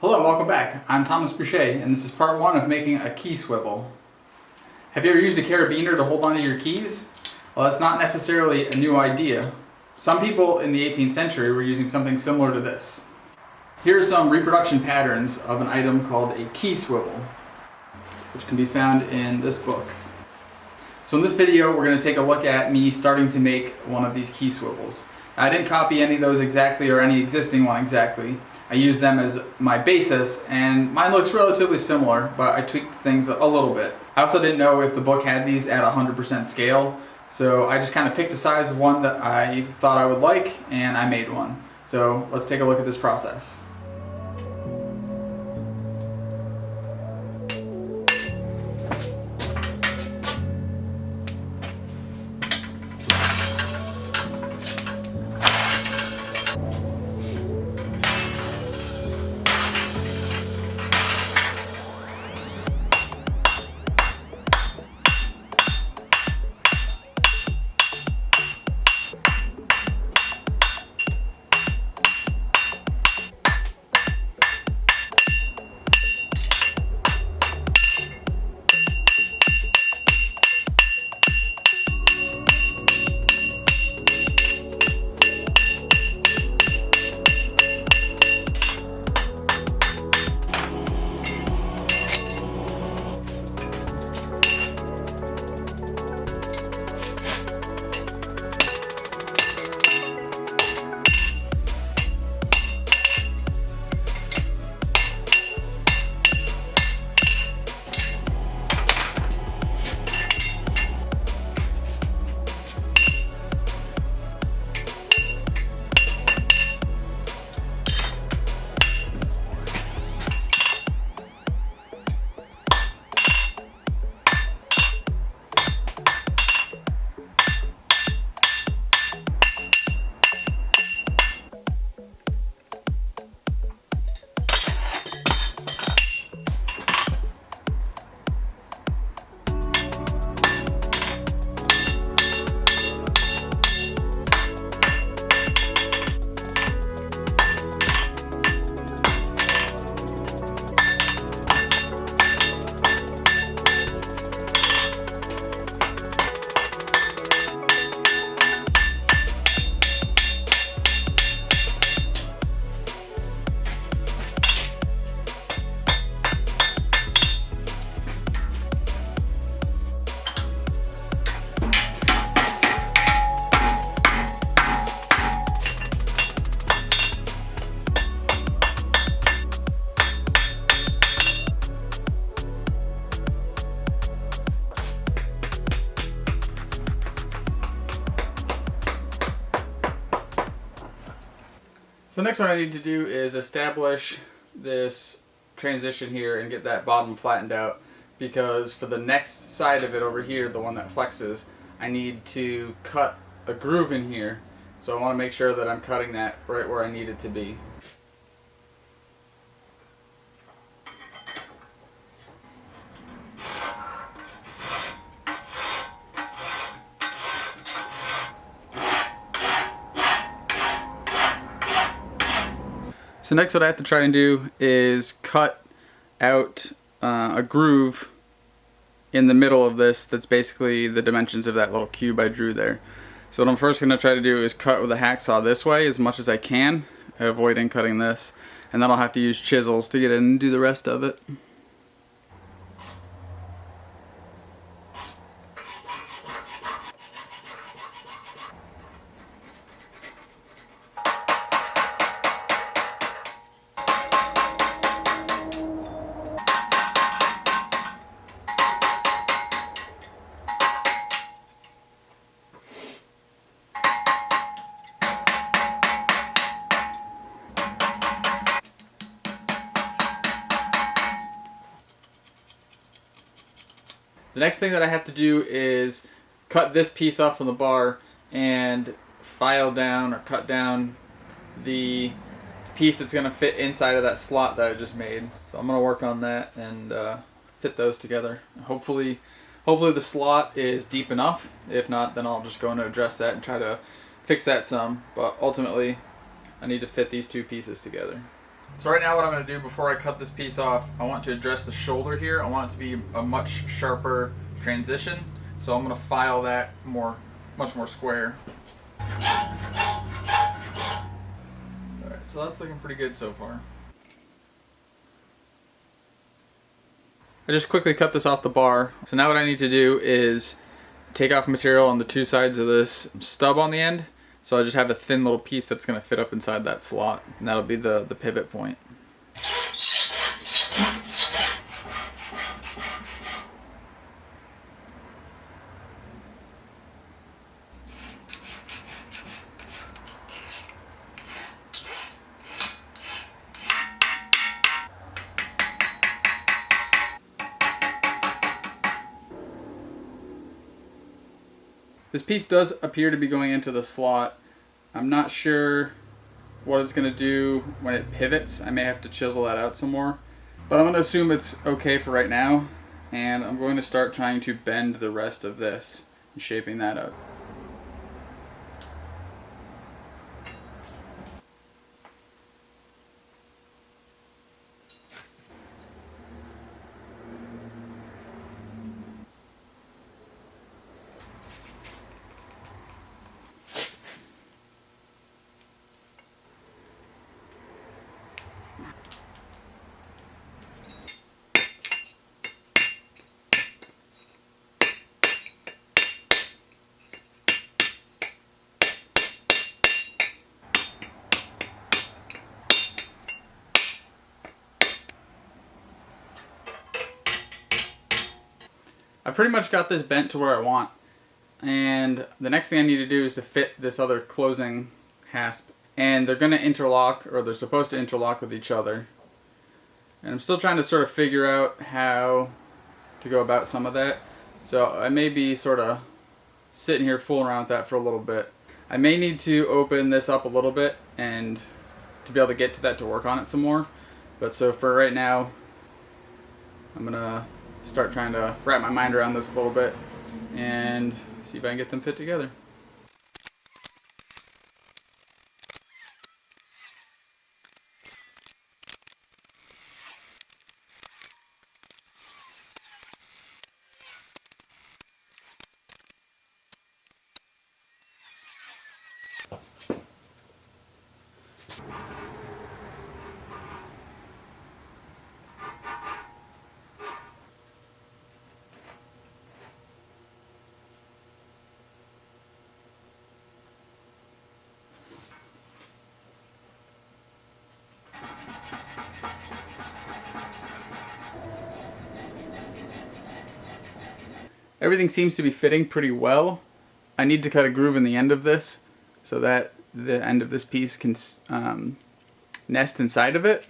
Hello and welcome back. I'm Thomas Boucher and this is part 1 of making a key swivel. Have you ever used a carabiner to hold onto your keys? Well, that's not necessarily a new idea. Some people in the 18th century were using something similar to this. Here are some reproduction patterns of an item called a key swivel, which can be found in this book. So in this video we're going to take a look at me starting to make one of these key swivels. I didn't copy any of those exactly or any existing one exactly. I used them as my basis and mine looks relatively similar, but I tweaked things a little bit. I also didn't know if the book had these at 100% scale, so I just kind of picked a size of one that I thought I would like and I made one. So let's take a look at this process. So next what I need to do is establish this transition here and get that bottom flattened out, because for the next side of it over here, the one that flexes, I need to cut a groove in here. So I want to make sure that I'm cutting that right where I need it to be. So next what I have to try and do is cut out a groove in the middle of this that's basically the dimensions of that little cube I drew there. So what I'm first going to try to do is cut with a hacksaw this way as much as I can, avoiding cutting this, and then I'll have to use chisels to get in and do the rest of it. The next thing that I have to do is cut this piece off from the bar and file down or cut down the piece that's going to fit inside of that slot that I just made. So I'm going to work on that and fit those together. Hopefully the slot is deep enough. If not, then I'll just go in and address that and try to fix that some. But ultimately I need to fit these two pieces together. So right now what I'm going to do before I cut this piece off, I want to address the shoulder here. I want it to be a much sharper transition. So I'm going to file that much more square. Alright, so that's looking pretty good so far. I just quickly cut this off the bar. So now what I need to do is take off material on the two sides of this stub on the end. So I just have a thin little piece that's going to fit up inside that slot, and that'll be the pivot point. This piece does appear to be going into the slot. I'm not sure what it's going to do when it pivots. I may have to chisel that out some more. But I'm going to assume it's okay for right now. And I'm going to start trying to bend the rest of this and shaping that out. I've pretty much got this bent to where I want, and the next thing I need to do is to fit this other closing hasp, and they're going to interlock, or they're supposed to interlock with each other, and I'm still trying to sort of figure out how to go about some of that. So I may be sort of sitting here fooling around with that for a little bit. I may need to open this up a little bit and to be able to get to that to work on it some more, but so for right now I'm gonna start trying to wrap my mind around this a little bit and see if I can get them fit together. Everything seems to be fitting pretty well. I need to cut a groove in the end of this so that the end of this piece can nest inside of it.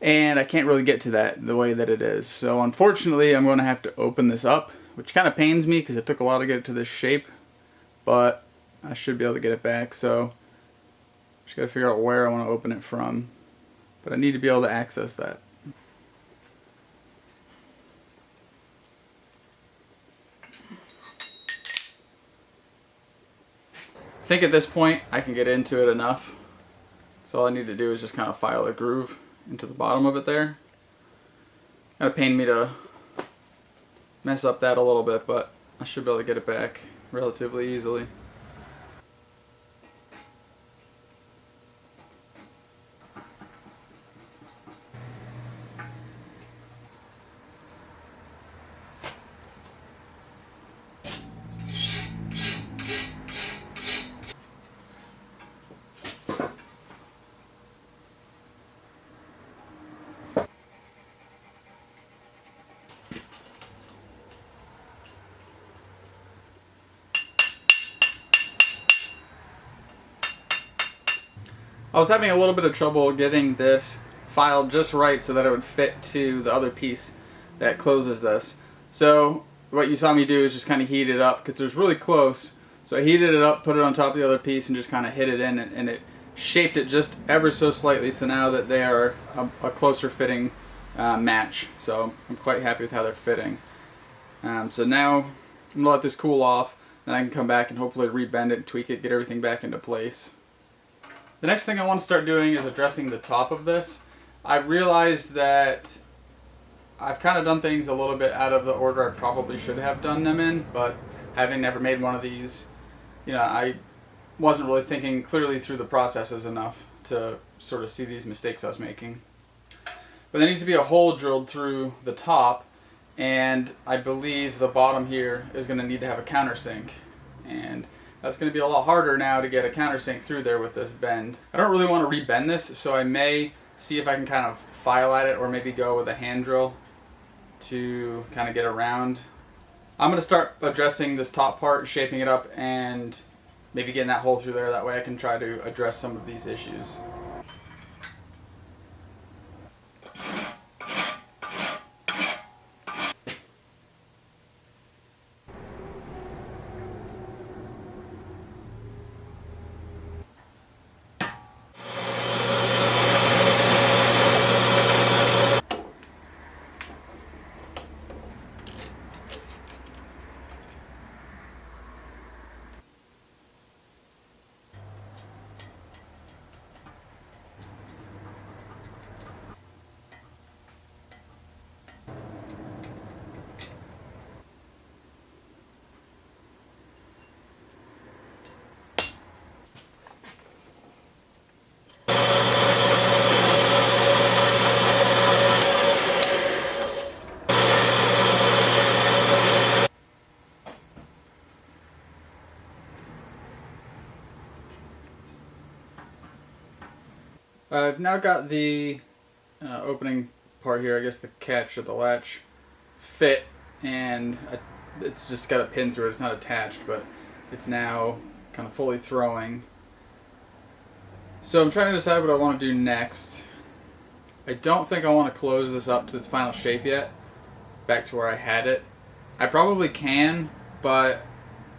And I can't really get to that the way that it is. So unfortunately I'm going to have to open this up, which kind of pains me because it took a while to get it to this shape. But I should be able to get it back. So just got to figure out where I want to open it from. But I need to be able to access that. I think at this point I can get into it enough. So all I need to do is just kind of file a groove into the bottom of it there. Kind of pain me to mess up that a little bit, but I should be able to get it back relatively easily. I was having a little bit of trouble getting this filed just right so that it would fit to the other piece that closes this. So what you saw me do is just kind of heat it up because it was really close. So I heated it up, put it on top of the other piece, and just kind of hit it in, and it shaped it just ever so slightly. So now that they are a closer fitting match. So I'm quite happy with how they're fitting. So now I'm going to let this cool off, then I can come back and hopefully rebend it, tweak it, get everything back into place. The next thing I want to start doing is addressing the top of this. I realized that I've kind of done things a little bit out of the order I probably should have done them in, but having never made one of these, I wasn't really thinking clearly through the processes enough to sort of see these mistakes I was making. But there needs to be a hole drilled through the top, and I believe the bottom here is going to need to have a countersink. And that's going to be a lot harder now to get a countersink through there with this bend. I don't really want to rebend this, so I may see if I can kind of file at it or maybe go with a hand drill to kind of get around. I'm going to start addressing this top part, shaping it up, and maybe getting that hole through there. That way I can try to address some of these issues. I've now got the opening part here, I guess the catch or the latch, fit, and it's just got a pin through it. It's not attached, but it's now kind of fully throwing. So I'm trying to decide what I want to do next. I don't think I want to close this up to its final shape yet, back to where I had it. I probably can, but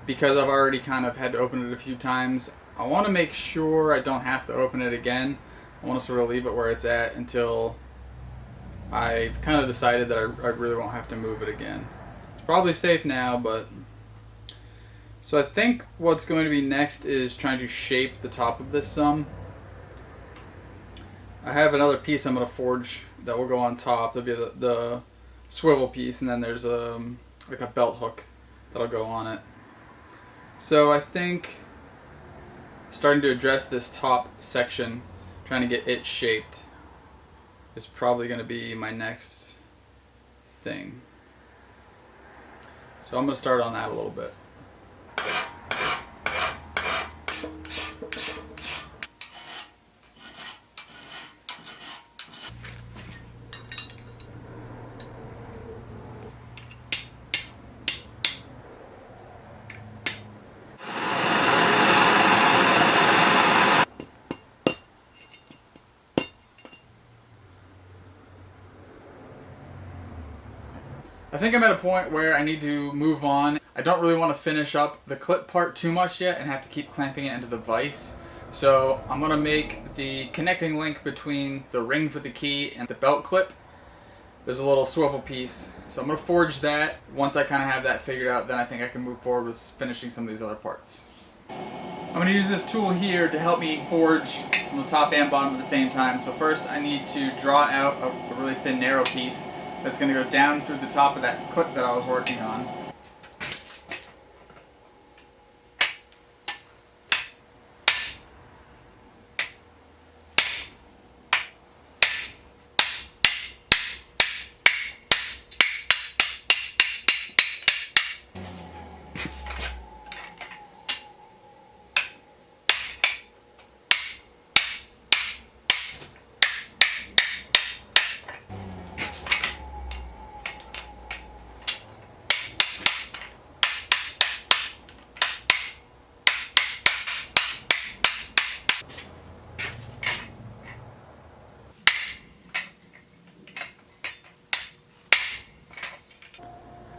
because I've already kind of had to open it a few times, I want to make sure I don't have to open it again. I want to sort of leave it where it's at until I've kind of decided that I really won't have to move it again. It's probably safe now, but... So I think what's going to be next is trying to shape the top of this some. I have another piece I'm going to forge that will go on top. That'll be the swivel piece, and then there's like a belt hook that'll go on it. So I think starting to address this top section, trying to get it shaped, is probably going to be my next thing. So I'm going to start on that a little bit. I think I'm at a point where I need to move on. I don't really want to finish up the clip part too much yet and have to keep clamping it into the vise. So I'm going to make the connecting link between the ring for the key and the belt clip. There's a little swivel piece. So I'm going to forge that. Once I kind of have that figured out, then I think I can move forward with finishing some of these other parts. I'm going to use this tool here to help me forge on the top and bottom at the same time. So first I need to draw out a really thin narrow piece that's going to go down through the top of that clip that I was working on.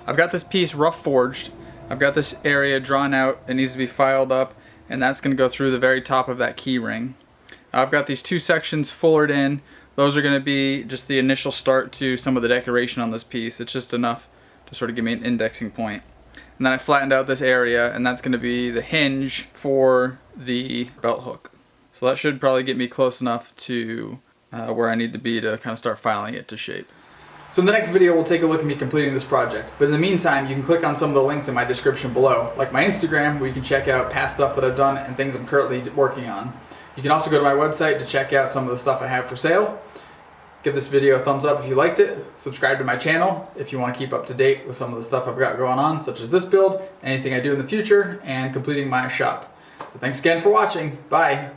I've got this piece rough forged. I've got this area drawn out. It needs to be filed up, and that's going to go through the very top of that key ring. I've got these two sections fullered in. Those are going to be just the initial start to some of the decoration on this piece. It's just enough to sort of give me an indexing point. And then I flattened out this area, and that's going to be the hinge for the belt hook. So that should probably get me close enough to where I need to be to kind of start filing it to shape. So in the next video, we'll take a look at me completing this project. But in the meantime, you can click on some of the links in my description below, like my Instagram, where you can check out past stuff that I've done and things I'm currently working on. You can also go to my website to check out some of the stuff I have for sale. Give this video a thumbs up if you liked it. Subscribe to my channel if you want to keep up to date with some of the stuff I've got going on, such as this build, anything I do in the future, and completing my shop. So thanks again for watching. Bye.